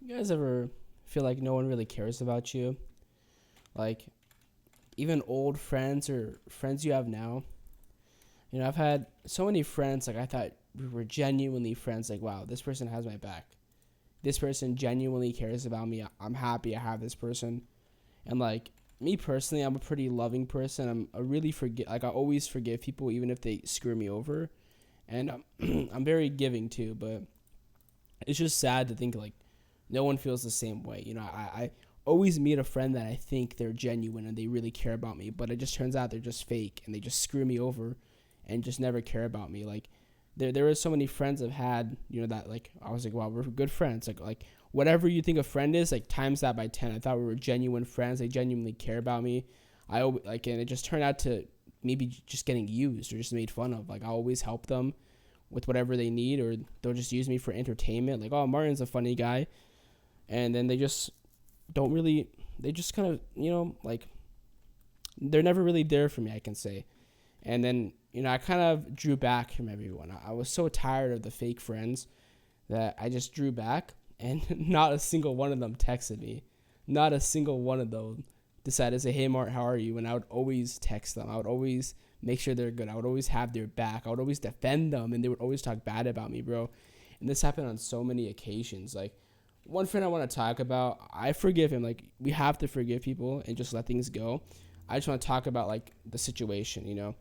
You guys ever feel like no one really cares about you? Like, even old friends or friends you have now? I've had so many friends, like, I thought we were genuinely friends. Like, wow, this person has my back. This person genuinely cares about me. I'm happy I have this person. And, like, me personally, I'm a pretty loving person. I always forgive people, even if they screw me over. And I'm very giving, too. But it's just sad to think, like, no one feels the same way. I always meet a friend that I think they're genuine and they really care about me, but it just turns out they're just fake and they just screw me over and just never care about me. Like there were so many friends I've had, that like I was like, wow, we're good friends. Like whatever you think a friend is, like times that by 10. I thought we were genuine friends. They genuinely care about me. And it just turned out to maybe just getting used or just made fun of. Like I always help them with whatever they need, or they'll just use me for entertainment. Like, oh, Martin's a funny guy, and then they just don't really. They just kind of, like they're never really there for me, I can say. And then, I kind of drew back from everyone. I was so tired of the fake friends that I just drew back, and not a single one of them texted me. Not a single one of them decided to say, hey, Mart, how are you? And I would always text them. I would always make sure they're good. I would always have their back. I would always defend them, and they would always talk bad about me, bro. And this happened on so many occasions. Like, one friend I want to talk about, I forgive him. Like, we have to forgive people and just let things go. I just want to talk about, like, the situation.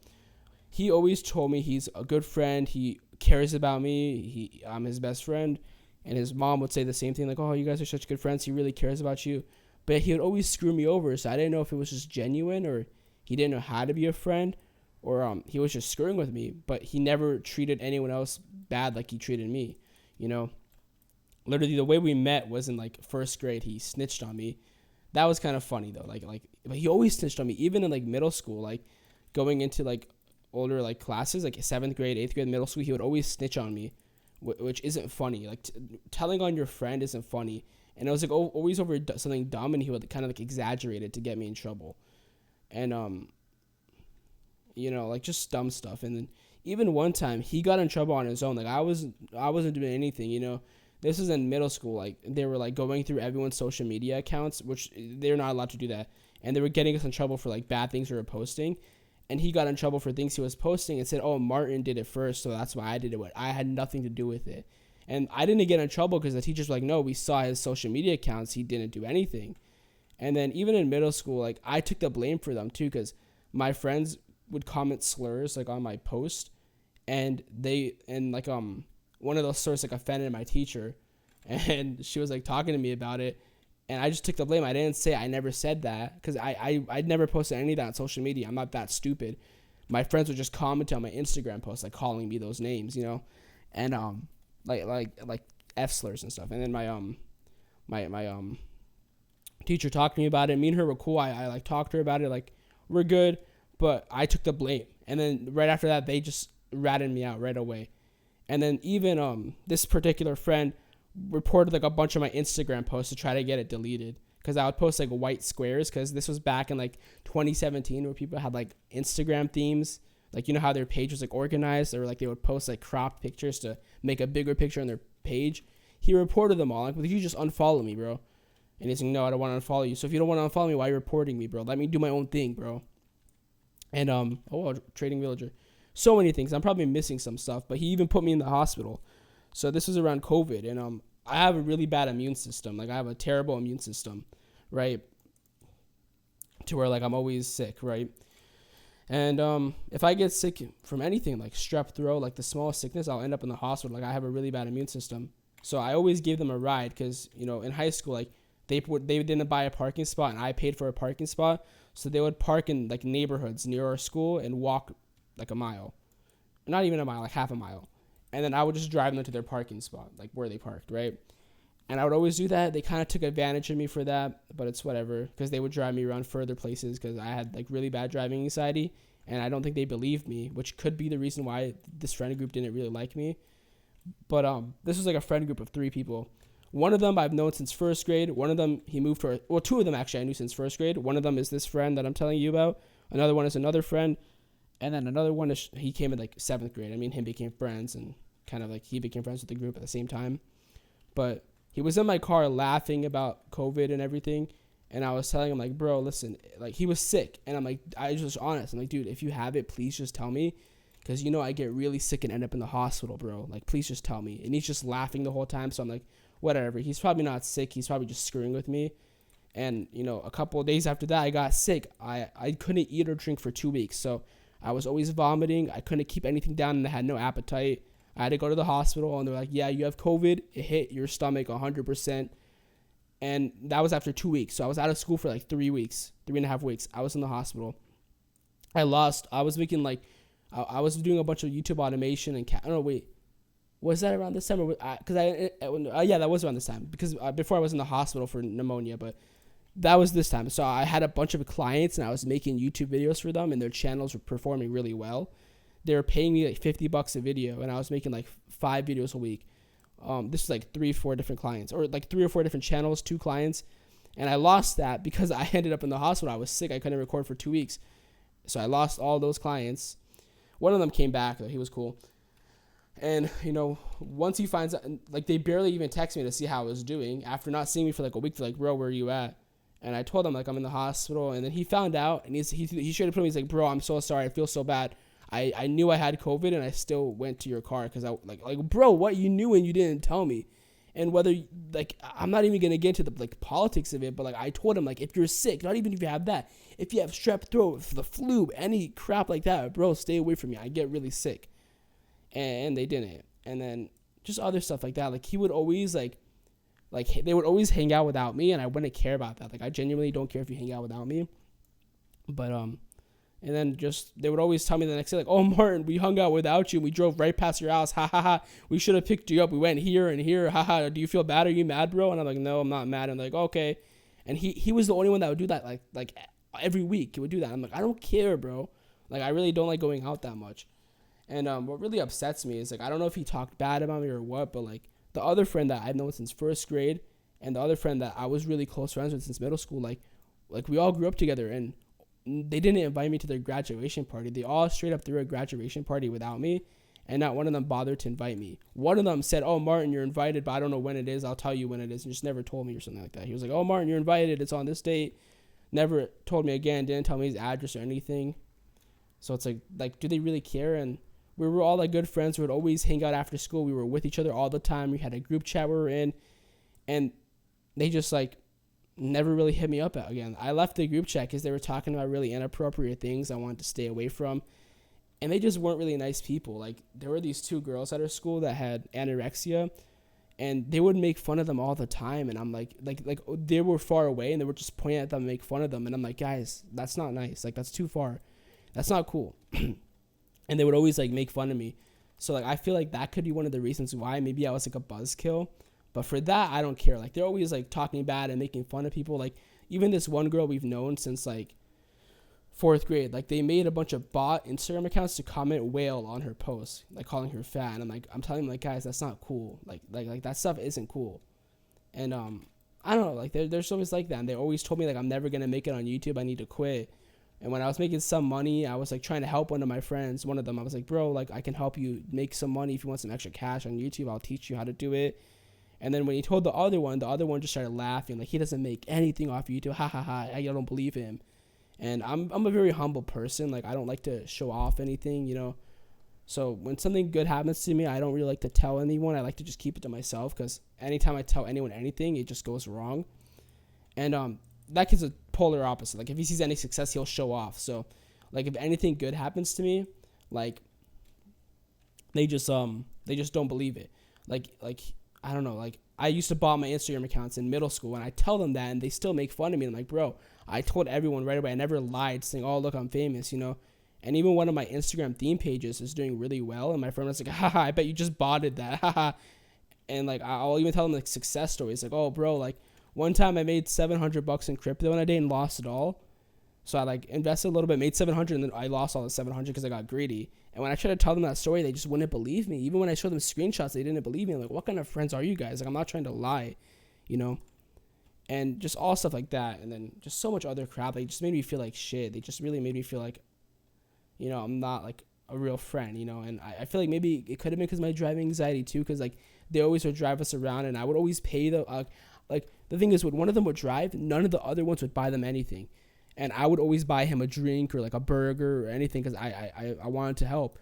He always told me he's a good friend. He cares about me. I'm his best friend. And his mom would say the same thing, like, oh, you guys are such good friends. He really cares about you. But he would always screw me over. So I didn't know if it was just genuine, or he didn't know how to be a friend, or he was just screwing with me. But he never treated anyone else bad like he treated me. Literally the way we met was in like first grade. He snitched on me. That was kind of funny though. But he always snitched on me, even in like middle school, like going into like older like classes, like seventh grade, eighth grade, middle school. He would always snitch on me, which isn't funny. Like telling on your friend isn't funny. And it was like always over something dumb, and he would kind of like exaggerate it to get me in trouble. And like just dumb stuff. And then even one time he got in trouble on his own. Like I wasn't doing anything. This is in middle school. Like they were like going through everyone's social media accounts, which they're not allowed to do that. And they were getting us in trouble for like bad things we were posting. And he got in trouble for things he was posting and said, oh, Martin did it first, so that's why I did it. I had nothing to do with it. And I didn't get in trouble because the teachers were like, no, we saw his social media accounts. He didn't do anything. And then even in middle school, like I took the blame for them too, because my friends would comment slurs like on my post, and one of those slurs like offended my teacher, and she was like talking to me about it, and I just took the blame. I never said that, because I'd never posted any of that on social media. I'm not that stupid. My friends would just comment on my Instagram posts, like calling me those names, and like F slurs and stuff. And then my teacher talked to me about it. Me and her were cool. I like talked to her about it, like we're good, but I took the blame. And then right after that, they just ratted me out right away. And then even this particular friend reported like a bunch of my Instagram posts to try to get it deleted, because I would post like white squares, because this was back in like 2017 where people had like Instagram themes, like how their page was like organized, or like they would post like cropped pictures to make a bigger picture on their page. He reported them all. Like, well, you just unfollow me, bro. And he's like, no, I don't want to unfollow you. So if you don't want to unfollow me, why are you reporting me, bro? Let me do my own thing, bro. And trading villager, so many things. I'm probably missing some stuff, but he even put me in the hospital. So this was around COVID, and I have a really bad immune system. Like I have a terrible immune system, right? To where like I'm always sick, right? And if I get sick from anything like strep throat, like the smallest sickness, I'll end up in the hospital. Like I have a really bad immune system. So I always gave them a ride, because in high school, like they didn't buy a parking spot, and I paid for a parking spot. So they would park in like neighborhoods near our school and walk like a mile, not even a mile, like half a mile. And then I would just drive them to their parking spot, like where they parked, right? And I would always do that. They kind of took advantage of me for that, but it's whatever, because they would drive me around further places, because I had like really bad driving anxiety, and I don't think they believed me, which could be the reason why this friend group didn't really like me. But this was like a friend group of 3 people. One of them I've known since first grade. One of them he moved to, 2 of them actually I knew since first grade. One of them is this friend that I'm telling you about. Another one is another friend. And then another one is, he came in like 7th grade. I mean, him became friends, and kind of like he became friends with the group at the same time. But He was in my car laughing about COVID and everything. And I was telling him, like, bro, listen, like, he was sick. And I'm like, I was just honest. I'm like, dude, if you have it, please just tell me. Because, I get really sick and end up in the hospital, bro. Like, please just tell me. And he's just laughing the whole time. So I'm like, whatever. He's probably not sick. He's probably just screwing with me. And, a couple of days after that, I got sick. I couldn't eat or drink for 2 weeks. So I was always vomiting. I couldn't keep anything down, and I had no appetite. I had to go to the hospital, and they're like, yeah, you have COVID. It hit your stomach 100%. And that was after 2 weeks. So I was out of school for like 3 weeks, 3.5 weeks. I was in the hospital. I was making like, I was doing a bunch of YouTube automation and, I don't know, wait. Was that around this time? Yeah, that was around this time. Because before I was in the hospital for pneumonia, but that was this time. So I had a bunch of clients, and I was making YouTube videos for them, and their channels were performing really well. They were paying me like $50 a video, and I was making like 5 videos a week. This was like 3-4 different clients, or like 3 or 4 different channels, 2 clients. And I lost that because I ended up in the hospital. I was sick. I couldn't record for 2 weeks. So I lost all those clients. One of them came back, though. He was cool. And, once he finds out, like, they barely even text me to see how I was doing. After not seeing me for like a week, they're like, bro, where are you at? And I told him, like, I'm in the hospital. And then he found out, and he straight up told me, he's like, bro, I'm so sorry. I feel so bad. I knew I had COVID, and I still went to your car because I, like, bro, what? You knew and you didn't tell me. And whether, like, I'm not even going to get into the, like, politics of it, but, like, I told him, like, if you're sick, not even if you have that, if you have strep throat, the flu, any crap like that, bro, stay away from me. I get really sick. And they didn't. And then just other stuff like that. Like, he would always, like, they would always hang out without me, and I wouldn't care about that. Like, I genuinely don't care if you hang out without me. But, and then just, they would always tell me the next day, like, oh, Martin, we hung out without you. We drove right past your house. Ha, ha, ha. We should have picked you up. We went here and here. Ha, ha. Do you feel bad? Are you mad, bro? And I'm like, no, I'm not mad. And they're like, okay. And he was the only one that would do that, like every week. He would do that. I'm like, I don't care, bro. Like, I really don't like going out that much. And what really upsets me is, like, I don't know if he talked bad about me or what, but, like, the other friend that I've known since first grade and the other friend that I was really close friends with since middle school, like we all grew up together, and they didn't invite me to their graduation party. They all straight up threw a graduation party without me, and not one of them bothered to invite me. One of them said, oh, Martin, you're invited, but I don't know when it is. I'll tell you when it is, and just never told me or something like that. He was like, oh, Martin, you're invited. It's on this date. Never told me again, didn't tell me his address or anything. So it's like, do they really care? And we were all like good friends. We would always hang out after school. We were with each other all the time. We had a group chat we were in, and they just like never really hit me up again. I left the group chat because they were talking about really inappropriate things I wanted to stay away from, and they just weren't really nice people. Like, there were these 2 girls at our school that had anorexia, and they would make fun of them all the time. And I'm like they were far away, and they were just pointing at them and make fun of them. And I'm like, guys, that's not nice. Like, that's too far. That's not cool. And they would always like make fun of me. So like, I feel like that could be one of the reasons why maybe I was like a buzzkill. But for that, I don't care. Like, they're always like talking bad and making fun of people. Like, even this one girl we've known since like 4th grade, like, they made a bunch of bot Instagram accounts to comment whale on her posts, like calling her fat. And I'm telling them, like, guys, that's not cool. Like that stuff isn't cool. And I don't know, like, there's always like that. And they always told me, like, I'm never gonna make it on YouTube. I need to quit. And when I was making some money, I was like trying to help one of my friends. One of them, I was like, bro, like, I can help you make some money if you want some extra cash on YouTube. I'll teach you how to do it. And then when he told the other one just started laughing. Like, he doesn't make anything off YouTube. Ha ha ha. I don't believe him. And I'm a very humble person. Like, I don't like to show off anything, So when something good happens to me, I don't really like to tell anyone. I like to just keep it to myself, because anytime I tell anyone anything, it just goes wrong. And that kid's a polar opposite. Like, if he sees any success, he'll show off. So, like, if anything good happens to me, like, they just don't believe it. Like I don't know. Like, I used to bot my Instagram accounts in middle school, and I tell them that, and they still make fun of me. I'm like, bro, I told everyone right away. I never lied, saying, oh, look, I'm famous, And even one of my Instagram theme pages is doing really well, and my friend was like, haha, I bet you just botted that, haha. And like, I'll even tell them like success stories, like, oh, bro, like, one time I made $700 in crypto in a day and lost it all. So I like invested a little bit, made 700, and then I lost all the 700 because I got greedy. And when I tried to tell them that story, they just wouldn't believe me. Even when I showed them screenshots, they didn't believe me. I'm like, what kind of friends are you guys? Like, I'm not trying to lie, And just all stuff like that. And then just so much other crap. They just made me feel like shit. They just really made me feel like, I'm not like a real friend, and I feel like maybe it could have been because my driving anxiety too, because like they always would drive us around, and I would always pay like the thing is when one of them would drive, none of the other ones would buy them anything, and I would always buy him a drink or like a burger or anything because I wanted to help.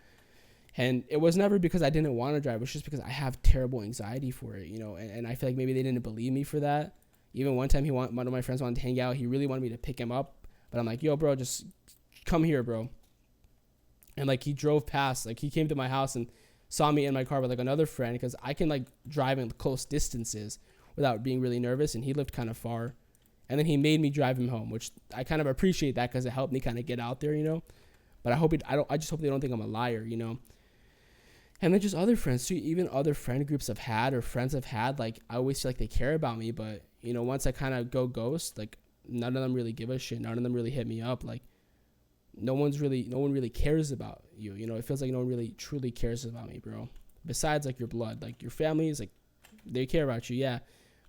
And it was never because I didn't want to drive. It was just because I have terrible anxiety for it, and I feel like maybe they didn't believe me for that. Even one time one of my friends wanted to hang out. He really wanted me to pick him up. But I'm like, yo, bro, just come here, bro. And like he drove past, like he came to my house and saw me in my car with like another friend because I can like drive in close distances without being really nervous. And he lived kind of far. And then he made me drive him home, which I kind of appreciate that because it helped me kind of get out there. But I just hope they don't think I'm a liar. And then just other friends too, even other friend groups I've had or friends I've had, like I always feel like they care about me, but once I kind of go ghost, like none of them really give a shit. None of them really hit me up. Like no one really cares about you. It feels like no one really truly cares about me, bro. Besides like your blood, like your family is like, they care about you. Yeah.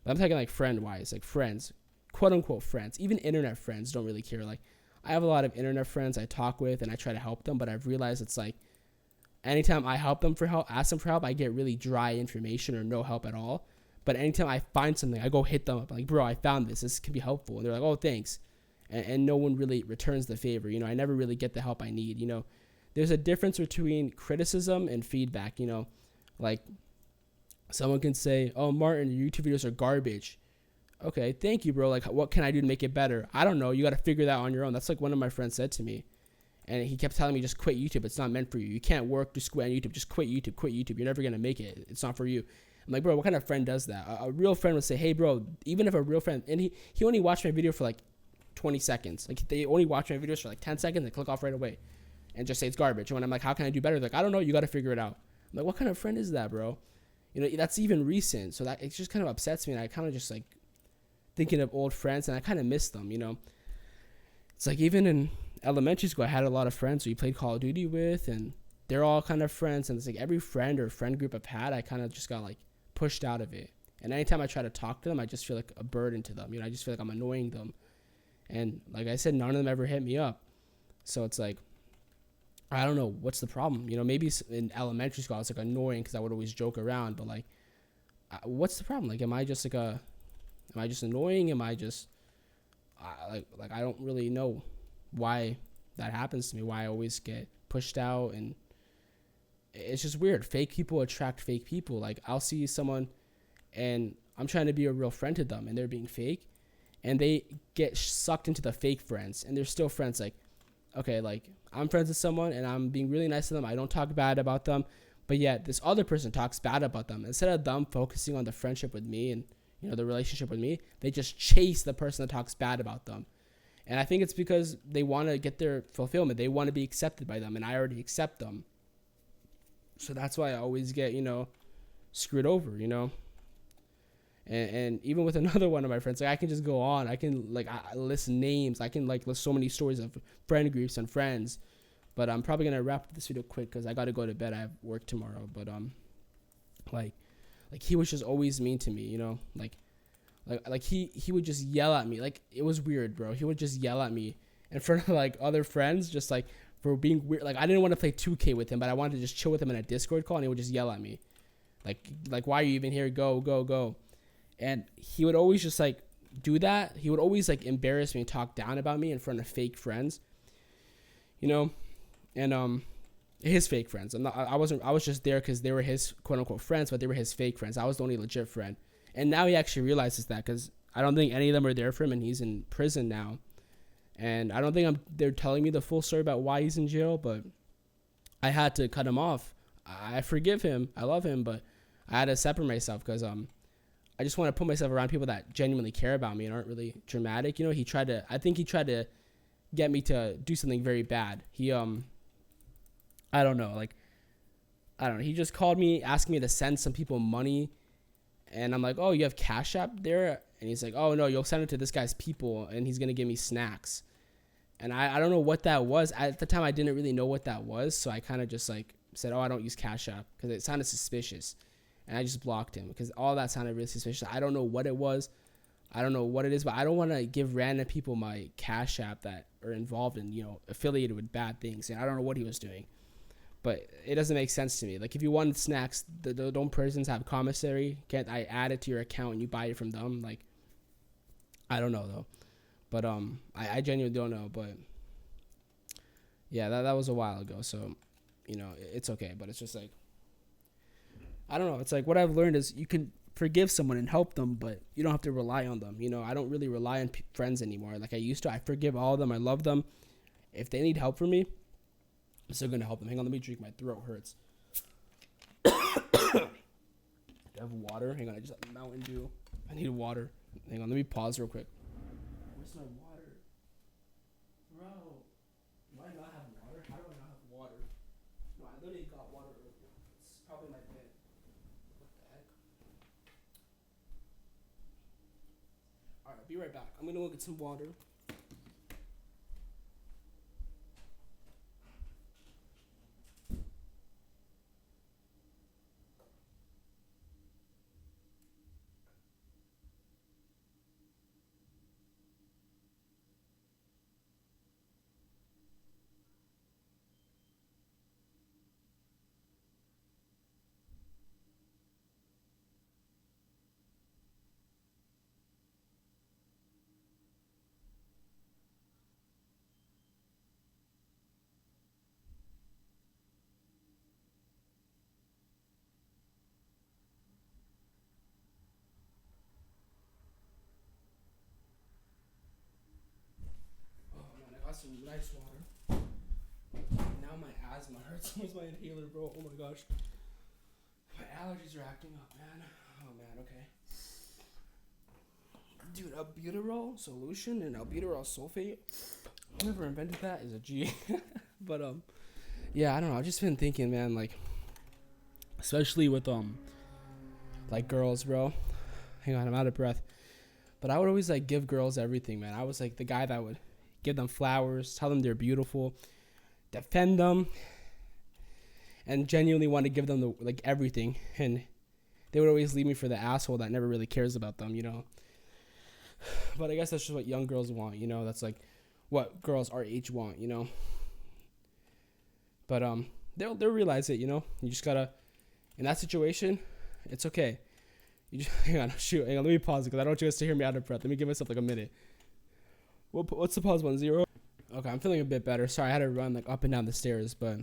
But I'm talking like friend wise, like friends, quote unquote friends, even internet friends don't really care. Like I have a lot of internet friends I talk with and I try to help them, but I've realized it's like, anytime I ask them for help, I get really dry information or no help at all. But anytime I find something, I go hit them up. I'm like, bro, I found this. This can be helpful. And they're like, oh, thanks. And no one really returns the favor. I never really get the help I need. There's a difference between criticism and feedback. Like someone can say, oh, Martin, your YouTube videos are garbage. Okay, thank you, bro. Like, what can I do to make it better? I don't know. You got to figure that on your own. That's like one of my friends said to me. And he kept telling me, just quit YouTube. It's not meant for you. You can't work, just quit on YouTube. Just quit YouTube, quit YouTube. You're never going to make it. It's not for you. I'm like, bro, what kind of friend does that? A real friend would say, hey, bro, even if a real friend, and he only watched my video for like 20 seconds. Like they only watch my videos for like 10 seconds and click off right away and just say it's garbage. And when I'm like, how can I do better? They're like, I don't know. You got to figure it out. I'm like, what kind of friend is that, bro? That's even recent. So that it just kind of upsets me. And I kind of just like thinking of old friends and I kind of miss them, It's like even in elementary school, I had a lot of friends who we played Call of Duty with, and they're all kind of friends. And it's like every friend or friend group I've had, I kind of just got like pushed out of it. And anytime I try to talk to them, I just feel like a burden to them. I just feel like I'm annoying them. And like I said, none of them ever hit me up. So it's like, I don't know what's the problem. Maybe in elementary school I was like annoying because I would always joke around. But like, what's the problem? Like, am I just annoying? Am I just like I don't really know why that happens to me, why I always get pushed out. And it's just weird. Fake people attract fake people. Like I'll see someone and I'm trying to be a real friend to them and they're being fake and they get sucked into the fake friends and they're still friends. Like, okay, like I'm friends with someone and I'm being really nice to them. I don't talk bad about them, but yet this other person talks bad about them. Instead of them focusing on the friendship with me and the relationship with me, they just chase the person that talks bad about them. And I think it's because they want to get their fulfillment. They want to be accepted by them, and I already accept them. So that's why I always get, screwed over, And even with another one of my friends, like I can just go on. I can I list names. I can list so many stories of friend groups and friends. But I'm probably gonna wrap this video quick because I gotta go to bed. I have work tomorrow. But like he was just always mean to me, Like he would just yell at me. Like it was weird, bro. He would just yell at me in front of like other friends, just like for being weird. Like I didn't want to play 2K with him, but I wanted to just chill with him in a Discord call, and he would just yell at me, like why are you even here? Go, go, go. And he would always just like do that. He would always like embarrass me and talk down about me in front of fake friends, and his fake friends. I was just there because they were his quote unquote friends, but they were his fake friends. I was the only legit friend. And now he actually realizes that because I don't think any of them are there for him, and he's in prison now. And I don't think they're telling me the full story about why he's in jail, but I had to cut him off. I forgive him. I love him, but I had to separate myself because I just want to put myself around people that genuinely care about me and aren't really dramatic. I think he tried to get me to do something very bad. He I don't know. He just called me, asking me to send some people money. And I'm like, oh, you have Cash App there? And he's like, oh, no, you'll send it to this guy's people, and he's going to give me snacks. And I don't know what that was. At the time, I didn't really know what that was, so I kind of just, said, oh, I don't use Cash App, because it sounded suspicious. And I just blocked him, because all that sounded really suspicious. I don't know what it was. I don't know what it is, but I don't want to give random people my Cash App that are involved in, affiliated with bad things. And I don't know what he was doing. But it doesn't make sense to me. Like if you wanted snacks, don't persons have commissary? Can't I add it to your account and you buy it from them? Like I don't know though. But I genuinely don't know. But yeah, that was a while ago. So it's okay. But it's just like I don't know. It's like what I've learned is you can forgive someone and help them, but you don't have to rely on them. I don't really rely on friends anymore like I used to. I forgive all of them. I love them. If they need help from me, I'm still gonna help them. Hang on, let me drink. My throat hurts. Do I have water? Hang on, I just have Mountain Dew. I need water. Hang on, let me pause real quick. Where's my water? Bro, do I not have water? How do I not have water? No, I literally got water earlier. It's probably my bed. What the heck? Alright, be right back. I'm gonna go get some water. Oh man, I got some nice water. Now my asthma hurts. Where's my inhaler, bro? Oh my gosh. My allergies are acting up, man. Oh man, okay. Dude, albuterol solution and albuterol sulfate. Whoever invented that is a G. But yeah, I don't know. I've just been thinking, man, like, especially with like girls, bro. Hang on, I'm out of breath. But I would always like give girls everything, man. I was like the guy that would give them flowers, tell them they're beautiful, defend them, and genuinely want to give them like everything. And they would always leave me for the asshole that never really cares about them. But I guess that's just what young girls want, That's like what girls our age want. But they'll realize it, You just gotta in that situation, it's okay. You just hang on. Let me pause it because I don't want you guys to hear me out of breath. Let me give myself like a minute. What's the pause button? 0? Okay, I'm feeling a bit better. Sorry, I had to run like up and down the stairs, but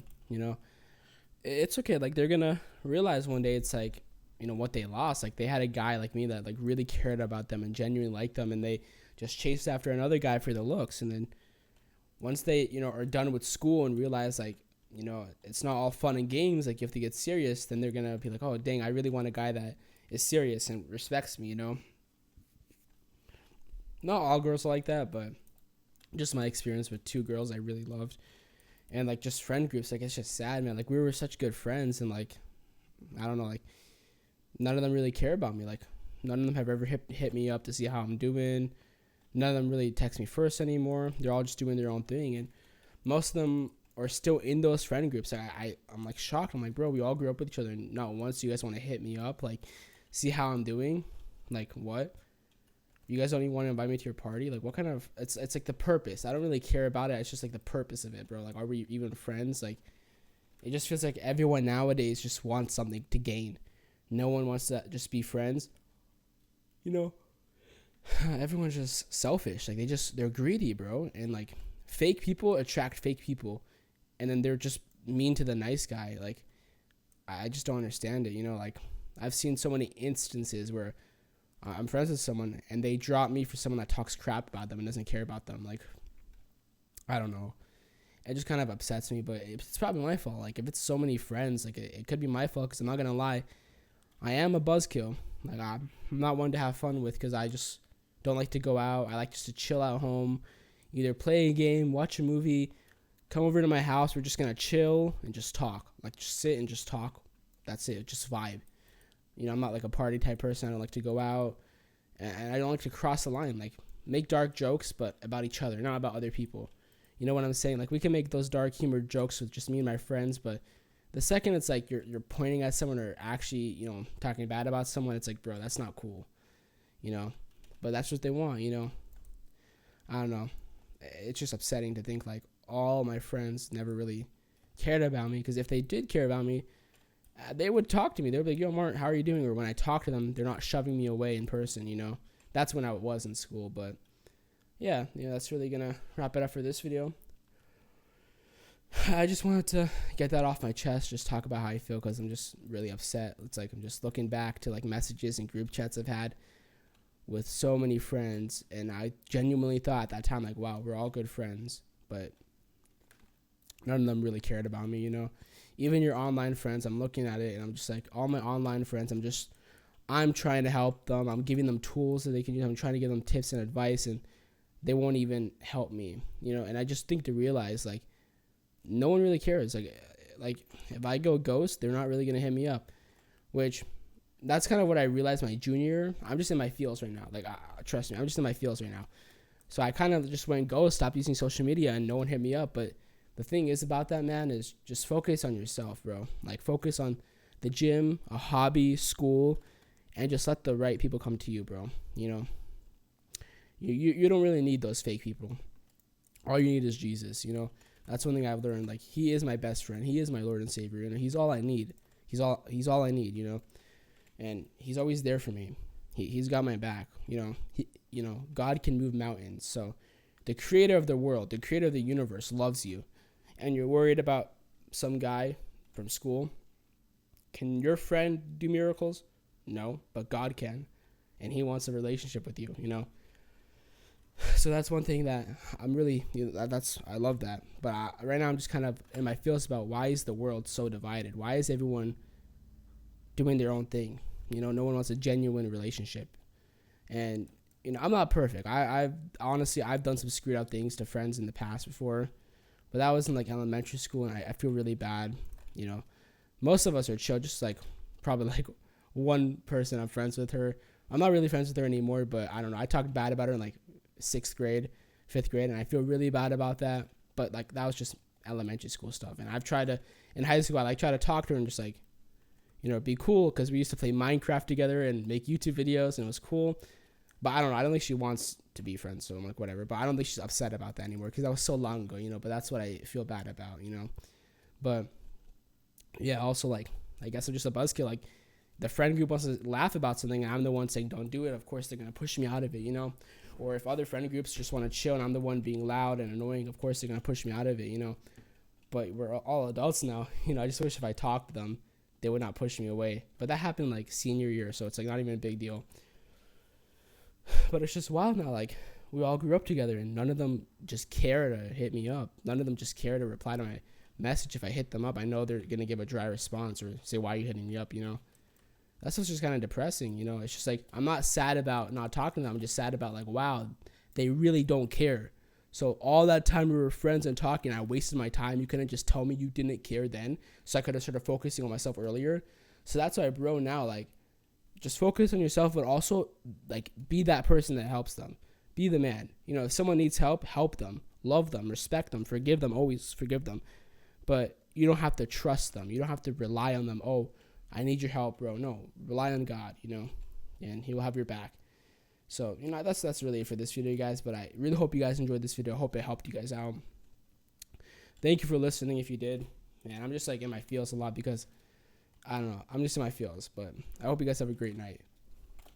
it's okay. Like they're gonna realize one day it's like what they lost. Like they had a guy like me that like really cared about them and genuinely liked them, and they just chased after another guy for the looks. And then once they are done with school and realize like it's not all fun and games. Like you have to get serious. Then they're gonna be like, oh dang, I really want a guy that is serious and respects me. Not all girls are like that, but just my experience with 2 girls I really loved. And like just friend groups, like it's just sad, man. Like we were such good friends, and like I don't know, like none of them really care about me. Like none of them have ever hit me up to see how I'm doing. None of them really text me first anymore. They're all just doing their own thing, and most of them are still in those friend groups. I'm like shocked. I'm like, bro, we all grew up with each other, and not once do you guys want to hit me up, like see how I'm doing. Like what? You guys don't even want to invite me to your party? Like what kind of it's like the purpose. I don't really care about it. It's just like the purpose of it, bro. Like are we even friends? Like it just feels like everyone nowadays just wants something to gain. No one wants to just be friends. Everyone's just selfish. Like they're greedy, bro. And like fake people attract fake people, and then they're just mean to the nice guy. Like I just don't understand it. Like I've seen so many instances where I'm friends with someone and they drop me for someone that talks crap about them and doesn't care about them. Like I don't know. It just kind of upsets me, but it's probably my fault. Like if it's so many friends, like it could be my fault, because I'm not gonna lie, I am a buzzkill. Like I'm not one to have fun with, because I just don't like to go out. I like just to chill at home, either play a game, watch a movie, come over to my house. We're just gonna chill and just talk. Like just sit and just talk. That's it. Just vibe. I'm not like a party type person. I don't like to go out, and I don't like to cross the line. Like make dark jokes, but about each other, not about other people. You know what I'm saying? Like we can make those dark humor jokes with just me and my friends, but the second it's like you're pointing at someone or actually talking bad about someone, it's like, bro, that's not cool. But that's what they want. I don't know. It's just upsetting to think like all my friends never really cared about me. Because if they did care about me, they would talk to me. They would be like, yo, Martin, how are you doing? Or when I talk to them, they're not shoving me away in person, you know. That's when I was in school. But yeah, that's really going to wrap it up for this video. I just wanted to get that off my chest, just talk about how I feel, because I'm just really upset. It's like I'm just looking back to like messages and group chats I've had with so many friends, and I genuinely thought at that time, like, wow, we're all good friends, but none of them really cared about me, you know. Even your online friends, I'm looking at it, and I'm just like, all my online friends, I'm trying to help them. I'm giving them tools that they can use. I'm trying to give them tips and advice, and they won't even help me, you know. And I just think to realize, like, no one really cares. Like if I go ghost, they're not really going to hit me up, which that's kind of what I realized my junior year. I'm just in my feels right now. Like, trust me, I'm just in my feels right now. So I kind of just went ghost, stopped using social media, and no one hit me up. But the thing is about that, man, is just focus on yourself, bro. Like, focus on the gym, a hobby, school, and just let the right people come to you, bro. You know, you don't really need those fake people. All you need is Jesus, you know. That's one thing I've learned. Like, he is my best friend. He is my Lord and Savior. You know, he's all I need. He's all I need, you know. And he's always there for me. He's got my back, you know. God can move mountains. So the creator of the world, the creator of the universe loves you. And you're worried about some guy from school. Can your friend do miracles? No, but God can. And he wants a relationship with you, you know. So that's one thing that I'm really, I love that. But right now I'm just kind of in my feels about why is the world so divided? Why is everyone doing their own thing? You know, no one wants a genuine relationship. And, you know, I'm not perfect. I've honestly done some screwed up things to friends in the past before. But that was in like elementary school, and I feel really bad. You know, most of us are chill, just like probably like one person I'm friends with her. I'm not really friends with her anymore, but I don't know. I talked bad about her in like 6th grade, 5th grade, and I feel really bad about that. But like that was just elementary school stuff. And I've tried to, in high school, I like try to talk to her and just like, you know, be cool, because we used to play Minecraft together and make YouTube videos, and it was cool. But I don't know. I don't think she wants to be friends, so I'm like, whatever. But I don't think she's upset about that anymore, because that was so long ago, you know. But that's what I feel bad about, you know. But yeah, also like, I guess I'm just a buzzkill. Like, the friend group wants to laugh about something, and I'm the one saying don't do it. Of course, they're gonna push me out of it, you know. Or if other friend groups just want to chill, and I'm the one being loud and annoying, of course they're gonna push me out of it, you know. But we're all adults now, you know. I just wish if I talked to them, they would not push me away. But that happened like senior year, so it's like not even a big deal. But it's just wild now. Like, we all grew up together, and none of them just care to hit me up. None of them just care to reply to my message. If I hit them up, I know they're gonna give a dry response or say, why are you hitting me up, you know. That's what's just kind of depressing, you know. It's just like, I'm not sad about not talking to them. I'm just sad about like, wow, they really don't care. So all that time we were friends and talking, I wasted my time. You couldn't just tell me you didn't care then, so I could have started focusing on myself earlier. So that's why, bro, now, like, just focus on yourself, but also like be that person that helps them. Be the man. You know, if someone needs help, help them, love them, respect them, forgive them, always forgive them. But you don't have to trust them. You don't have to rely on them. Oh, I need your help, bro. No, rely on God, you know, and he will have your back. So, you know, that's really it for this video, guys. But I really hope you guys enjoyed this video. I hope it helped you guys out. Thank you for listening if you did. Man, I'm just like in my feels a lot because, I don't know, I'm just in my feels. But I hope you guys have a great night.